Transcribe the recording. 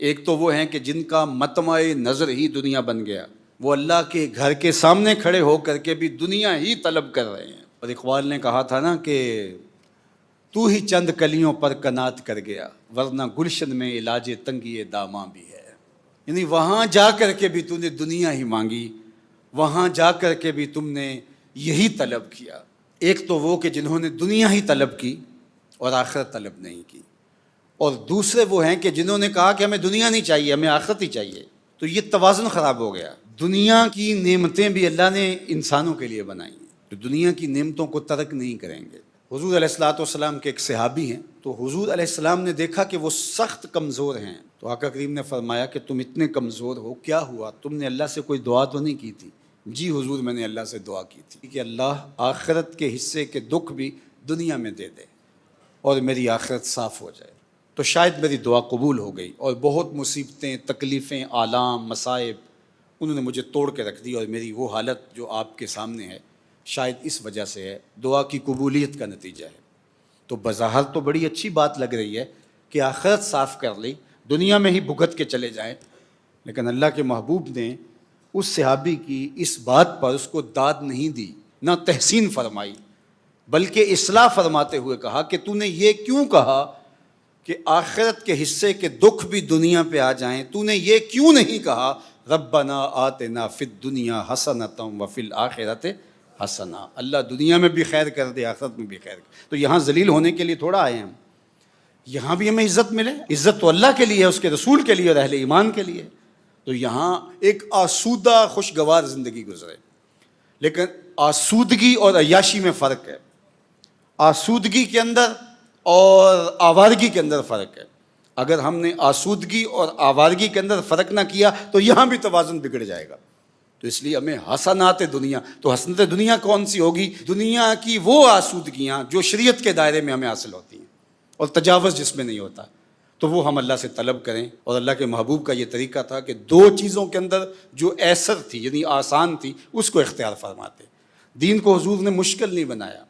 ایک تو وہ ہیں کہ جن کا مطمع نظر ہی دنیا بن گیا، وہ اللہ کے گھر کے سامنے کھڑے ہو کر کے بھی دنیا ہی طلب کر رہے ہیں۔ اور اقبال نے کہا تھا نا کہ تو ہی چند کلیوں پر کنات کر گیا، ورنہ گلشن میں علاج تنگی داماں بھی ہے۔ یعنی وہاں جا کر کے بھی تم نے دنیا ہی مانگی، وہاں جا کر کے بھی تم نے یہی طلب کیا۔ ایک تو وہ کہ جنہوں نے دنیا ہی طلب کی اور آخرت طلب نہیں کی، اور دوسرے وہ ہیں کہ جنہوں نے کہا کہ ہمیں دنیا نہیں چاہیے، ہمیں آخرت ہی چاہیے۔ تو یہ توازن خراب ہو گیا۔ دنیا کی نعمتیں بھی اللہ نے انسانوں کے لیے بنائی ہیں، تو دنیا کی نعمتوں کو ترک نہیں کریں گے۔ حضور علیہ السلام کے ایک صحابی ہیں، تو حضور علیہ السلام نے دیکھا کہ وہ سخت کمزور ہیں، تو آقا کریم نے فرمایا کہ تم اتنے کمزور ہو، کیا ہوا؟ تم نے اللہ سے کوئی دعا تو نہیں کی تھی؟ جی حضور، میں نے اللہ سے دعا کی تھی کہ اللہ آخرت کے حصے کے دکھ بھی دنیا میں دے دے اور میری آخرت صاف ہو جائے۔ تو شاید میری دعا قبول ہو گئی، اور بہت مصیبتیں، تکلیفیں، آلام، مصائب انہوں نے مجھے توڑ کے رکھ دی، اور میری وہ حالت جو آپ کے سامنے ہے شاید اس وجہ سے ہے، دعا کی قبولیت کا نتیجہ ہے۔ تو بظاہر تو بڑی اچھی بات لگ رہی ہے کہ آخرت صاف کر لی، دنیا میں ہی بھگت کے چلے جائیں، لیکن اللہ کے محبوب نے اس صحابی کی اس بات پر اس کو داد نہیں دی، نہ تحسین فرمائی، بلکہ اصلاح فرماتے ہوئے کہا کہ تو نے یہ کیوں کہا کہ آخرت کے حصے کے دکھ بھی دنیا پہ آ جائیں؟ تو نے یہ کیوں نہیں کہا ربنا آتنا فی الدنیا حسنۃ وفی الآخرۃ حسنہ؟ اللہ دنیا میں بھی خیر کر دے، آخرت میں بھی خیر کر۔ تو یہاں ذلیل ہونے کے لیے تھوڑا آئے ہیں ہم، یہاں بھی ہمیں عزت ملے۔ عزت تو اللہ کے لیے ہے، اس کے رسول کے لیے اور اہل ایمان کے لیے۔ تو یہاں ایک آسودہ خوشگوار زندگی گزرے، لیکن آسودگی اور عیاشی میں فرق ہے۔ آسودگی کے اندر اور آوارگی کے اندر فرق ہے۔ اگر ہم نے آسودگی اور آوارگی کے اندر فرق نہ کیا تو یہاں بھی توازن بگڑ جائے گا۔ تو اس لیے ہمیں حسنات دنیا، تو حسنات دنیا کون سی ہوگی؟ دنیا کی وہ آسودگیاں جو شریعت کے دائرے میں ہمیں حاصل ہوتی ہیں اور تجاوز جس میں نہیں ہوتا، تو وہ ہم اللہ سے طلب کریں۔ اور اللہ کے محبوب کا یہ طریقہ تھا کہ دو چیزوں کے اندر جو ایسر تھی، یعنی آسان تھی، اس کو اختیار فرماتے۔ دین کو حضور نے مشکل نہیں بنایا،